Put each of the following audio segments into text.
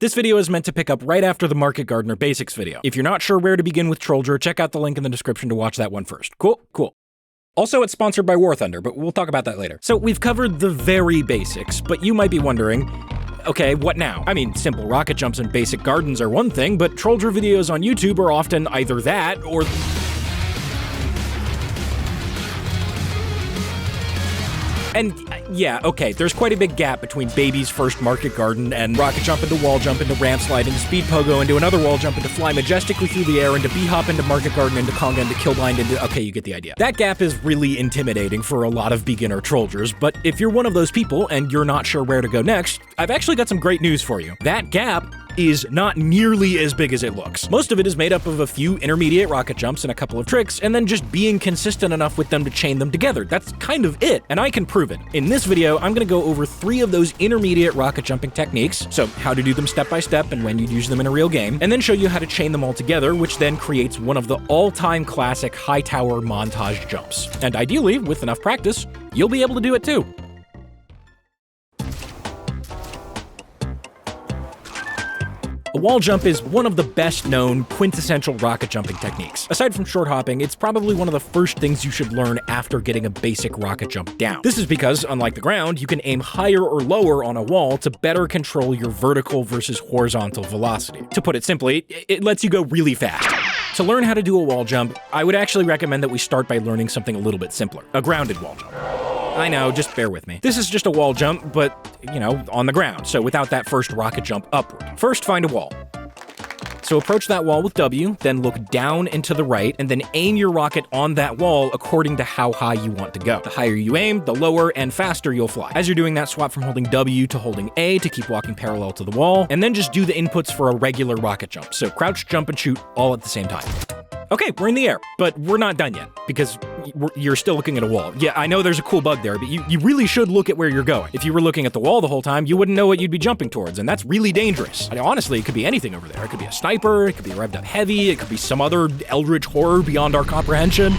This video is meant to pick up right after the Market Gardener Basics video. If you're not sure where to begin with Trolldier, check out the link in the description to watch that one first. Cool? Cool. Also, it's sponsored by War Thunder, but we'll talk about that later. So we've covered the very basics, but you might be wondering, okay, what now? I mean, simple rocket jumps and basic gardens are one thing, but Trolldier videos on YouTube are often either that or... And yeah, okay, there's quite a big gap between Baby's first Market Garden and rocket jump into wall jump into Rampslide into speed pogo into another wall jump into fly majestically through the air into B-hop into Market Garden into conga into killbind into... Okay, you get the idea. That gap is really intimidating for a lot of beginner Trolldiers, but if you're one of those people and you're not sure where to go next, I've actually got some great news for you. That gap is not nearly as big as it looks. Most of it is made up of a few intermediate rocket jumps and a couple of tricks, and then just being consistent enough with them to chain them together. That's kind of it, and I can prove it. In this video, I'm gonna go over 3 of those intermediate rocket jumping techniques, so how to do them step by step and when you'd use them in a real game, and then show you how to chain them all together, which then creates one of the all-time classic Hightower montage jumps. And ideally, with enough practice, you'll be able to do it too. A wall jump is one of the best-known quintessential rocket jumping techniques. Aside from short hopping, it's probably one of the first things you should learn after getting a basic rocket jump down. This is because, unlike the ground, you can aim higher or lower on a wall to better control your vertical versus horizontal velocity. To put it simply, it lets you go really fast. To learn how to do a wall jump, I would actually recommend that we start by learning something a little bit simpler, a grounded wall jump. I know, just bear with me. This is just a wall jump, but, you know, on the ground, so without that first rocket jump upward. First, find a wall. So approach that wall with W, then look down and to the right, and then aim your rocket on that wall according to how high you want to go. The higher you aim, the lower and faster you'll fly. As you're doing that, swap from holding W to holding A to keep walking parallel to the wall, and then just do the inputs for a regular rocket jump. So crouch, jump, and shoot all at the same time. Okay, we're in the air, but we're not done yet, because you're still looking at a wall. Yeah, I know there's a cool bug there, but you really should look at where you're going. If you were looking at the wall the whole time, you wouldn't know what you'd be jumping towards, and that's really dangerous. I mean, honestly, it could be anything over there. It could be a sniper, it could be a revved up heavy, it could be some other eldritch horror beyond our comprehension.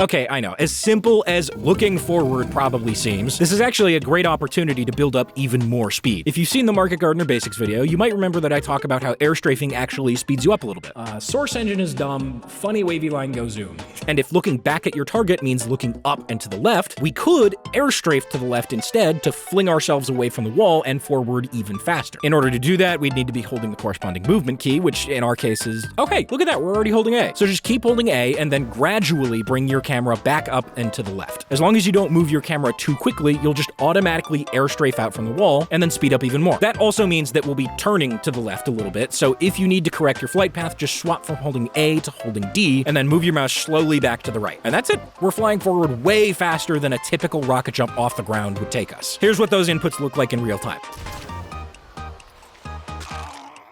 Okay, I know, as simple as looking forward probably seems, this is actually a great opportunity to build up even more speed. If you've seen the Market Gardener Basics video, you might remember that I talk about how air strafing actually speeds you up a little bit. Source engine is dumb, funny wavy line go zoom. And if looking back at your target means looking up and to the left, we could air strafe to the left instead to fling ourselves away from the wall and forward even faster. In order to do that, we'd need to be holding the corresponding movement key, which in our case is, okay, look at that, we're already holding A. So just keep holding A and then gradually bring your camera back up and to the left. As long as you don't move your camera too quickly, you'll just automatically air strafe out from the wall and then speed up even more. That also means that we'll be turning to the left a little bit, so if you need to correct your flight path, just swap from holding A to holding D, and then move your mouse slowly back to the right. And that's it. We're flying forward way faster than a typical rocket jump off the ground would take us. Here's what those inputs look like in real time.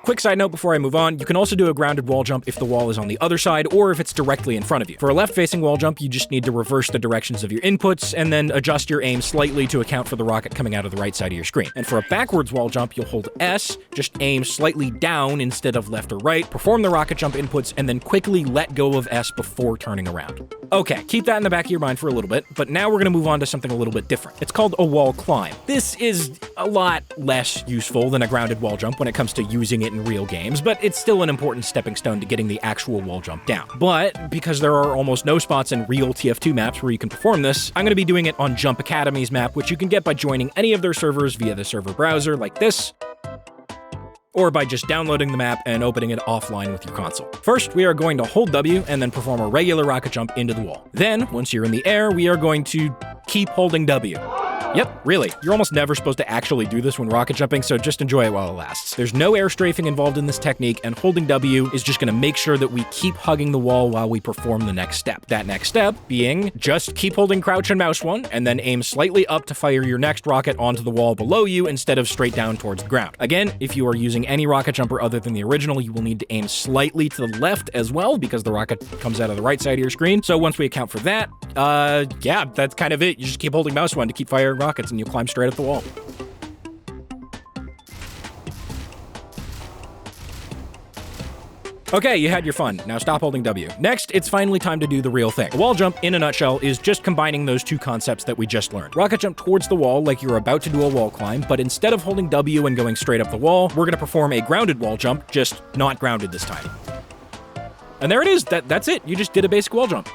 Quick side note before I move on, you can also do a grounded wall jump if the wall is on the other side or if it's directly in front of you. For a left-facing wall jump, you just need to reverse the directions of your inputs and then adjust your aim slightly to account for the rocket coming out of the right side of your screen. And for a backwards wall jump, you'll hold S, just aim slightly down instead of left or right, perform the rocket jump inputs, and then quickly let go of S before turning around. Okay, keep that in the back of your mind for a little bit, but now we're gonna move on to something a little bit different. It's called a wall climb. This is a lot less useful than a grounded wall jump when it comes to using it in real games, but it's still an important stepping stone to getting the actual wall jump down. But because there are almost no spots in real TF2 maps where you can perform this, I'm gonna be doing it on Jump Academy's map, which you can get by joining any of their servers via the server browser like this, or by just downloading the map and opening it offline with your console. First, we are going to hold W and then perform a regular rocket jump into the wall. Then, once you're in the air, we are going to keep holding W. Yep, really. You're almost never supposed to actually do this when rocket jumping, so just enjoy it while it lasts. There's no air strafing involved in this technique, and holding W is just gonna make sure that we keep hugging the wall while we perform the next step. That next step being just keep holding crouch and mouse one, and then aim slightly up to fire your next rocket onto the wall below you instead of straight down towards the ground. Again, if you are using any rocket jumper other than the original, you will need to aim slightly to the left as well, because the rocket comes out of the right side of your screen. So once we account for that, yeah, that's kind of it. You just keep holding mouse one to keep firing rockets, and you'll climb straight up the wall. Okay, you had your fun. Now stop holding W. Next, it's finally time to do the real thing. A wall jump, in a nutshell, is just combining those two concepts that we just learned. Rocket jump towards the wall like you're about to do a wall climb, but instead of holding W and going straight up the wall, we're gonna perform a grounded wall jump, just not grounded this time. And there it is. That's it. You just did a basic wall jump.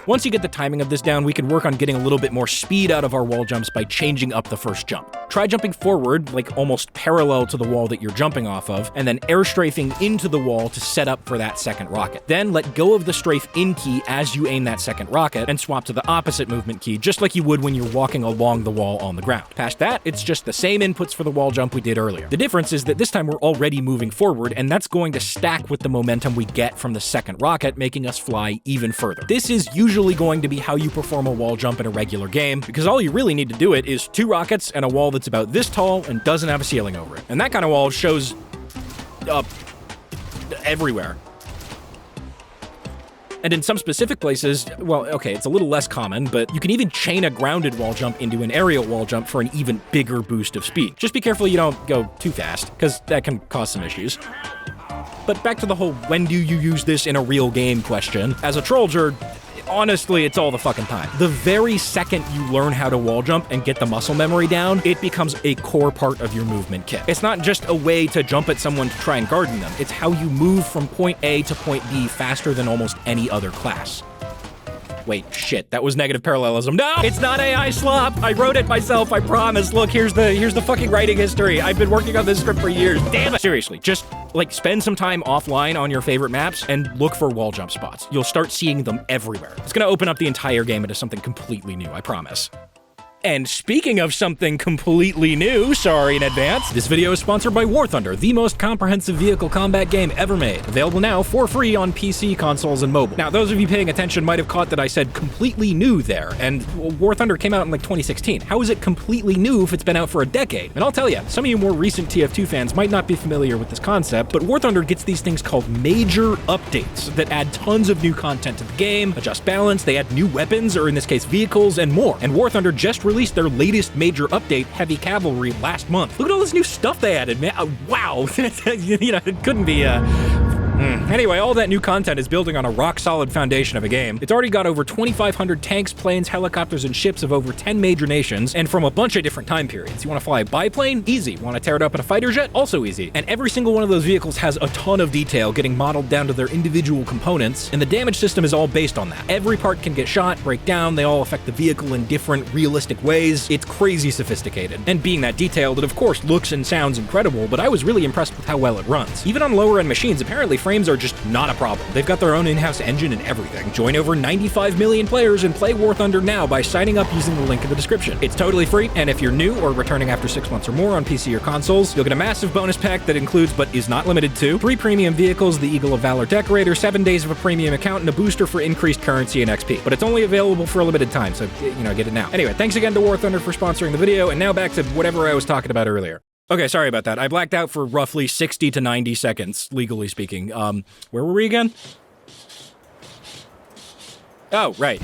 Once you get the timing of this down, we can work on getting a little bit more speed out of our wall jumps by changing up the first jump. Try jumping forward, like almost parallel to the wall that you're jumping off of, and then air strafing into the wall to set up for that second rocket. Then let go of the strafe in key as you aim that second rocket, and swap to the opposite movement key, just like you would when you're walking along the wall on the ground. Past that, it's just the same inputs for the wall jump we did earlier. The difference is that this time we're already moving forward, and that's going to stack with the momentum we get from the second rocket, making us fly even further. This is usually going to be how you perform a wall jump in a regular game, because all you really need to do it is 2 rockets and a wall that's about this tall and doesn't have a ceiling over it. And that kind of wall shows up everywhere. And in some specific places, well, okay, it's a little less common, but you can even chain a grounded wall jump into an aerial wall jump for an even bigger boost of speed. Just be careful you don't go too fast, because that can cause some issues. But back to the whole when do you use this in a real game question. As a Trolldier, honestly, it's all the fucking time. The very second you learn how to wall jump and get the muscle memory down, it becomes a core part of your movement kit. It's not just a way to jump at someone to try and garden them. It's how you move from point A to point B faster than almost any other class. Wait, shit, that was negative parallelism. No, it's not AI slop. I wrote it myself, I promise. Look, here's the fucking writing history. I've been working on this script for years. Damn it. Seriously, just like spend some time offline on your favorite maps and look for wall jump spots. You'll start seeing them everywhere. It's gonna open up the entire game into something completely new, I promise. And speaking of something completely new, sorry in advance, this video is sponsored by War Thunder, the most comprehensive vehicle combat game ever made. Available now for free on PC, consoles, and mobile. Now, those of you paying attention might have caught that I said completely new there, and War Thunder came out in like 2016. How is it completely new if it's been out for a decade? And I'll tell you, some of you more recent TF2 fans might not be familiar with this concept, but War Thunder gets these things called major updates that add tons of new content to the game, adjust balance, they add new weapons, or in this case vehicles, and more. And War Thunder just released their latest major update, Heavy Cavalry, last month. Look at all this new stuff they added, man. Wow. You know, it couldn't be, Anyway, all that new content is building on a rock-solid foundation of a game. It's already got over 2,500 tanks, planes, helicopters, and ships of over 10 major nations, and from a bunch of different time periods. You want to fly a biplane? Easy. Want to tear it up in a fighter jet? Also easy. And every single one of those vehicles has a ton of detail, getting modeled down to their individual components, and the damage system is all based on that. Every part can get shot, break down, they all affect the vehicle in different, realistic ways. It's crazy sophisticated. And being that detailed, it of course looks and sounds incredible, but I was really impressed with how well it runs. Even on lower-end machines, apparently frames are just not a problem. They've got their own in-house engine and everything. Join over 95 million players and play War Thunder now by signing up using the link in the description. It's totally free, and if you're new or returning after 6 months or more on PC or consoles, you'll get a massive bonus pack that includes, but is not limited to, 3 premium vehicles, the Eagle of Valor Decorator, 7 days of a premium account, and a booster for increased currency and XP. But it's only available for a limited time, so, get it now. Anyway, thanks again to War Thunder for sponsoring the video, and now back to whatever I was talking about earlier. Okay, sorry about that. I blacked out for roughly 60 to 90 seconds, legally speaking. Where were we again? Oh, right.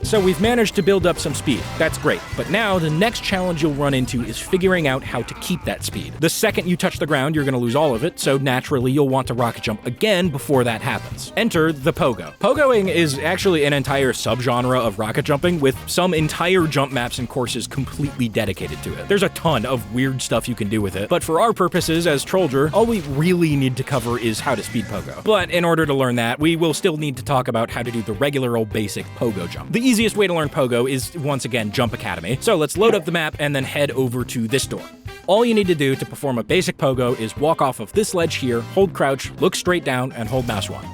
So we've managed to build up some speed. That's great. But now the next challenge you'll run into is figuring out how to keep that speed. The second you touch the ground, you're gonna lose all of it, so naturally you'll want to rocket jump again before that happens. Enter the pogo. Pogoing is actually an entire subgenre of rocket jumping with some entire jump maps and courses completely dedicated to it. There's a ton of weird stuff you can do with it, but for our purposes as Trolldier, all we really need to cover is how to speed pogo. But in order to learn that, we will still need to talk about how to do the regular old basic pogo jump. The easiest way to learn pogo is, once again, Jump Academy. So let's load up the map and then head over to this door. All you need to do to perform a basic pogo is walk off of this ledge here, hold crouch, look straight down, and hold mouse 1.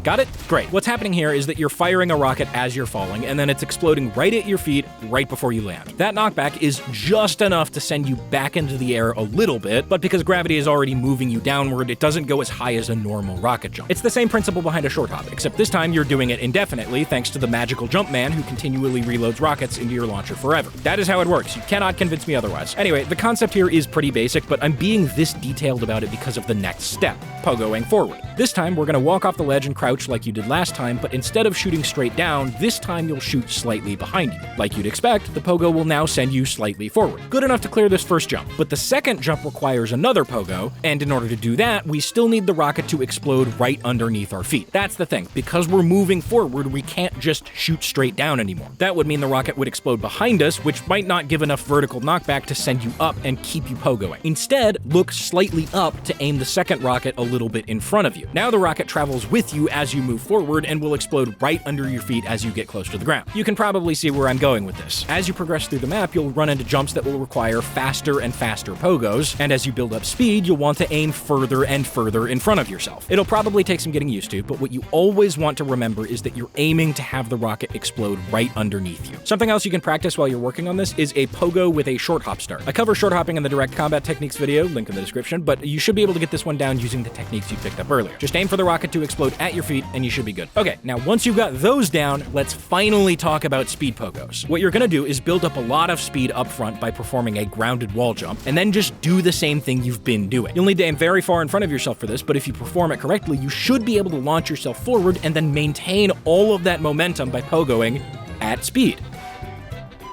Got it? Great. What's happening here is that you're firing a rocket as you're falling, and then it's exploding right at your feet right before you land. That knockback is just enough to send you back into the air a little bit, but because gravity is already moving you downward, it doesn't go as high as a normal rocket jump. It's the same principle behind a short hop, except this time you're doing it indefinitely thanks to the magical jump man who continually reloads rockets into your launcher forever. That is how it works. You cannot convince me otherwise. Anyway, the concept here is pretty basic, but I'm being this detailed about it because of the next step, pogoing forward. This time, we're gonna walk off the ledge and crouch crouch like you did last time, but instead of shooting straight down, this time you'll shoot slightly behind you. Like you'd expect, the pogo will now send you slightly forward. Good enough to clear this first jump, but the second jump requires another pogo, and in order to do that, we still need the rocket to explode right underneath our feet. That's the thing, because we're moving forward, we can't just shoot straight down anymore. That would mean the rocket would explode behind us, which might not give enough vertical knockback to send you up and keep you pogoing. Instead, look slightly up to aim the second rocket a little bit in front of you. Now the rocket travels with you as you move forward and will explode right under your feet as you get close to the ground. You can probably see where I'm going with this. As you progress through the map, you'll run into jumps that will require faster and faster pogos, and as you build up speed, you'll want to aim further and further in front of yourself. It'll probably take some getting used to, but what you always want to remember is that you're aiming to have the rocket explode right underneath you. Something else you can practice while you're working on this is a pogo with a short hop start. I cover short hopping in the direct combat techniques video, link in the description, but you should be able to get this one down using the techniques you picked up earlier. Just aim for the rocket to explode at your feet and you should be good. Okay, now once you've got those down, let's finally talk about speed pogos. What you're gonna do is build up a lot of speed up front by performing a grounded wall jump, and then just do the same thing you've been doing. You'll need to aim very far in front of yourself for this, but if you perform it correctly, you should be able to launch yourself forward and then maintain all of that momentum by pogoing at speed.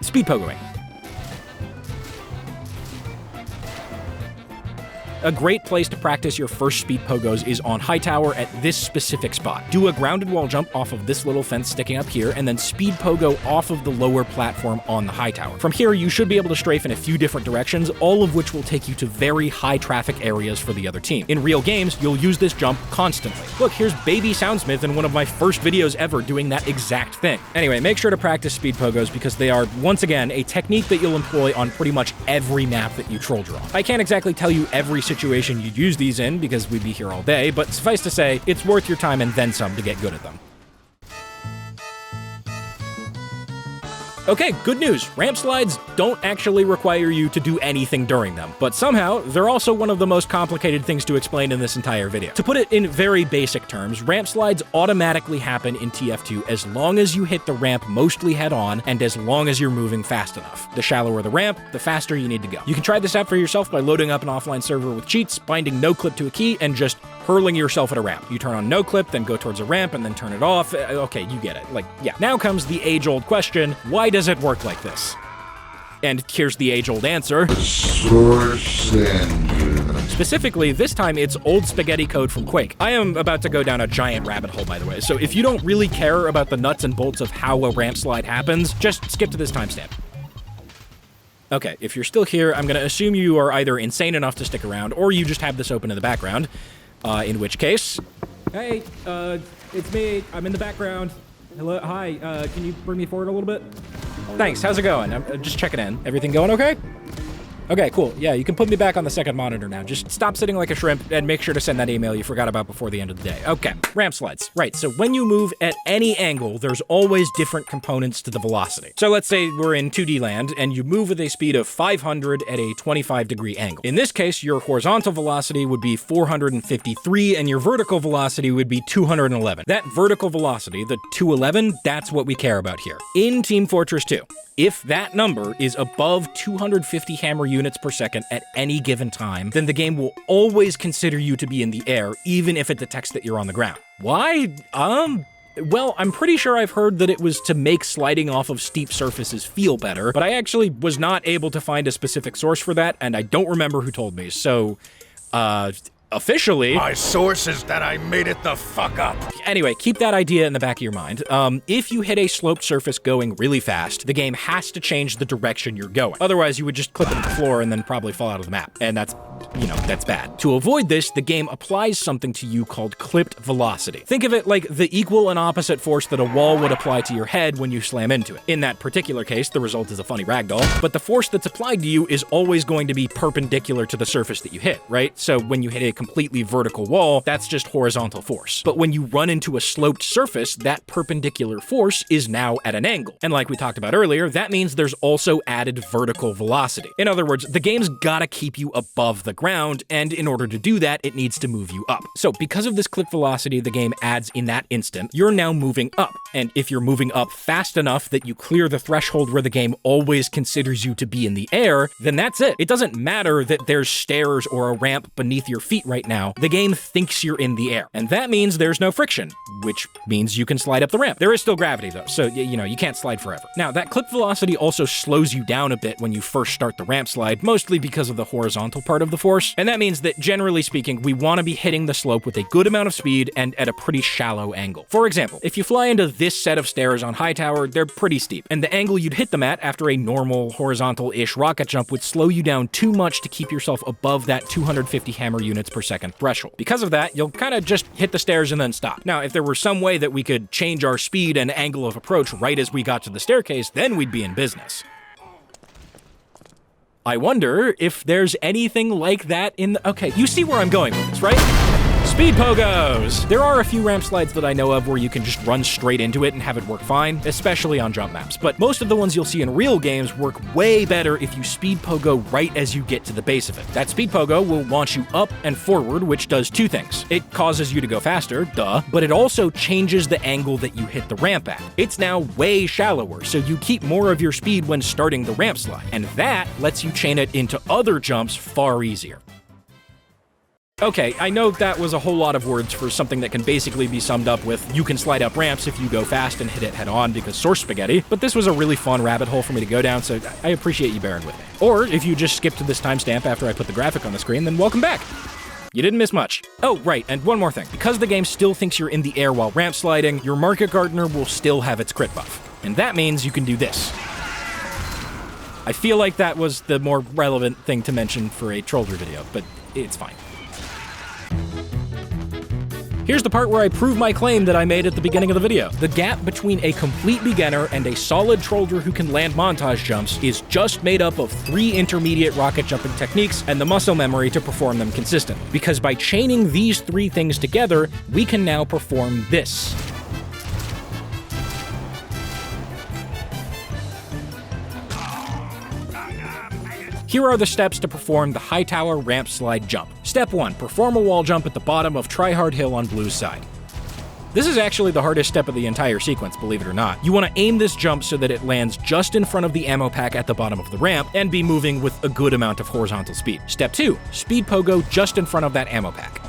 Speed pogoing. A great place to practice your first speed pogos is on Hightower at this specific spot. Do a grounded wall jump off of this little fence sticking up here, and then speed pogo off of the lower platform on the Hightower. From here, you should be able to strafe in a few different directions, all of which will take you to very high traffic areas for the other team. In real games, you'll use this jump constantly. Look, here's baby SoundSmith in one of my first videos ever doing that exact thing. Anyway, make sure to practice speed pogos because they are, once again, a technique that you'll employ on pretty much every map that you troll draw. I can't exactly tell you every situation you'd use these in because we'd be here all day, but suffice to say, it's worth your time and then some to get good at them. Okay, good news. Rampslides don't actually require you to do anything during them, but somehow they're also one of the most complicated things to explain in this entire video. To put it in very basic terms, Rampslides automatically happen in TF2 as long as you hit the ramp mostly head on and as long as you're moving fast enough. The shallower the ramp, the faster you need to go. You can try this out for yourself by loading up an offline server with cheats, binding no clip to a key, and just hurling yourself at a ramp. You turn on no clip, then go towards a ramp, and then turn it off. Okay, you get it. Like, yeah. Now comes the age-old question, why does it work like this? And here's the age-old answer. Source engine. Specifically, this time it's old spaghetti code from Quake. I am about to go down a giant rabbit hole, by the way, so if you don't really care about the nuts and bolts of how a ramp slide happens, just skip to this timestamp. Okay, if you're still here, I'm gonna assume you are either insane enough to stick around, or you just have this open in the background. In which case... Hey, it's me. I'm in the background. Hello, hi, can you bring me forward a little bit? Thanks, how's it going? I'm just checking in. Everything going okay? Okay, cool. Yeah, you can put me back on the second monitor now. Just stop sitting like a shrimp and make sure to send that email you forgot about before the end of the day. Okay, ramp slides. Right, so when you move at any angle, there's always different components to the velocity. So let's say we're in 2D land and you move with a speed of 500 at a 25-degree angle. In this case, your horizontal velocity would be 453 and your vertical velocity would be 211. That vertical velocity, the 211, that's what we care about here. In Team Fortress 2, if that number is above 250 hammer units per second at any given time, then the game will always consider you to be in the air, even if it detects that you're on the ground. Why? Well, I'm pretty sure I've heard that it was to make sliding off of steep surfaces feel better, but I actually was not able to find a specific source for that, and I don't remember who told me, so, officially... My source is that I made it the fuck up. Anyway, keep that idea in the back of your mind. If you hit a sloped surface going really fast, the game has to change the direction you're going. Otherwise, you would just clip it to the floor and then probably fall out of the map. And that's, you know, that's bad. To avoid this, the game applies something to you called clipped velocity. Think of it like the equal and opposite force that a wall would apply to your head when you slam into it. In that particular case, the result is a funny ragdoll, but the force that's applied to you is always going to be perpendicular to the surface that you hit, right? So when you hit a completely vertical wall, that's just horizontal force. But when you run into a sloped surface, that perpendicular force is now at an angle. And like we talked about earlier, that means there's also added vertical velocity. In other words, the game's gotta keep you above the the ground, and in order to do that, it needs to move you up. So because of this clip velocity the game adds in that instant, you're now moving up. And if you're moving up fast enough that you clear the threshold where the game always considers you to be in the air, then that's it. It doesn't matter that there's stairs or a ramp beneath your feet right now. The game thinks you're in the air. And that means there's no friction, which means you can slide up the ramp. There is still gravity though, so you can't slide forever. Now, that clip velocity also slows you down a bit when you first start the ramp slide, mostly because of the horizontal part of the force. And that means that generally speaking, we want to be hitting the slope with a good amount of speed and at a pretty shallow angle. For example, if you fly into this set of stairs on Hightower, they're pretty steep, and the angle you'd hit them at after a normal horizontal-ish rocket jump would slow you down too much to keep yourself above that 250 hammer units per second threshold. Because of that, you'll kind of just hit the stairs and then stop. Now, if there were some way that we could change our speed and angle of approach right as we got to the staircase, then we'd be in business. I wonder if there's anything like that in the... Okay, you see where I'm going with this, right? Speed Pogos! There are a few ramp slides that I know of where you can just run straight into it and have it work fine, especially on jump maps. But most of the ones you'll see in real games work way better if you speed pogo right as you get to the base of it. That speed pogo will launch you up and forward, which does two things. It causes you to go faster, duh, but it also changes the angle that you hit the ramp at. It's now way shallower, so you keep more of your speed when starting the ramp slide, and that lets you chain it into other jumps far easier. Okay, I know that was a whole lot of words for something that can basically be summed up with you can slide up ramps if you go fast and hit it head on because source spaghetti, but this was a really fun rabbit hole for me to go down, so I appreciate you bearing with me. Or if you just skip to this timestamp after I put the graphic on the screen, then welcome back. You didn't miss much. Oh, right, and one more thing. Because the game still thinks you're in the air while ramp sliding, your Market Gardener will still have its crit buff. And that means you can do this. I feel like that was the more relevant thing to mention for a Trolldier video, but it's fine. Here's the part where I prove my claim that I made at the beginning of the video. The gap between a complete beginner and a solid Trolldier who can land montage jumps is just made up of 3 intermediate rocket jumping techniques and the muscle memory to perform them consistently. Because by chaining these 3 things together, we can now perform this. Here are the steps to perform the Hightower ramp slide jump. Step 1, perform a wall jump at the bottom of Try Hard Hill on Blue's side. This is actually the hardest step of the entire sequence, believe it or not. You want to aim this jump so that it lands just in front of the ammo pack at the bottom of the ramp and be moving with a good amount of horizontal speed. Step 2, speed pogo just in front of that ammo pack.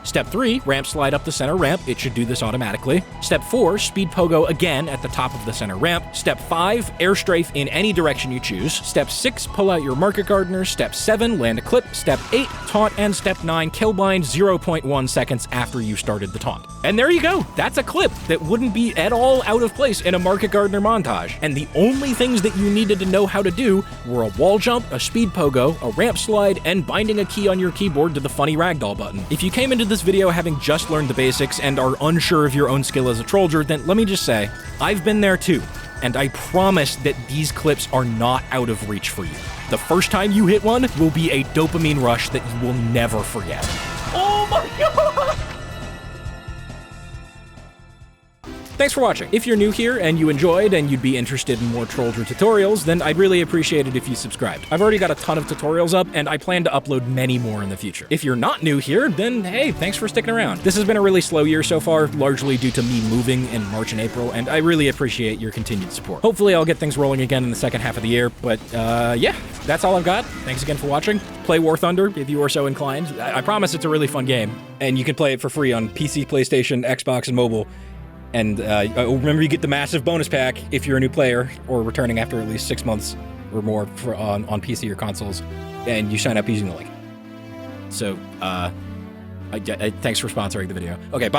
Step 3, ramp slide up the center ramp. It should do this automatically. Step 4, speed pogo again at the top of the center ramp. Step 5, air strafe in any direction you choose. Step 6, pull out your Market Gardener. Step 7, land a clip. Step 8, taunt. And Step 9, kill bind 0.1 seconds after you started the taunt. And there you go. That's a clip that wouldn't be at all out of place in a Market Gardener montage. And the only things that you needed to know how to do were a wall jump, a speed pogo, a ramp slide, and binding a key on your keyboard to the funny ragdoll button. If you came into this video having just learned the basics and are unsure of your own skill as a Trolldier, then let me just say, I've been there too, and I promise that these clips are not out of reach for you. The first time you hit one will be a dopamine rush that you will never forget. Oh my god! Thanks for watching. If you're new here and you enjoyed and you'd be interested in more Trolldier tutorials, then I'd really appreciate it if you subscribed. I've already got a ton of tutorials up, and I plan to upload many more in the future. If you're not new here, then hey, thanks for sticking around. This has been a really slow year so far, largely due to me moving in March and April, and I really appreciate your continued support. Hopefully I'll get things rolling again in the second half of the year, but yeah, that's all I've got. Thanks again for watching. Play War Thunder if you are so inclined. I promise it's a really fun game, and you can play it for free on PC, PlayStation, Xbox, and mobile. And remember, you get the massive bonus pack if you're a new player or returning after at least 6 months or more on PC or consoles, and you sign up using the link. So, thanks for sponsoring the video. Okay, bye.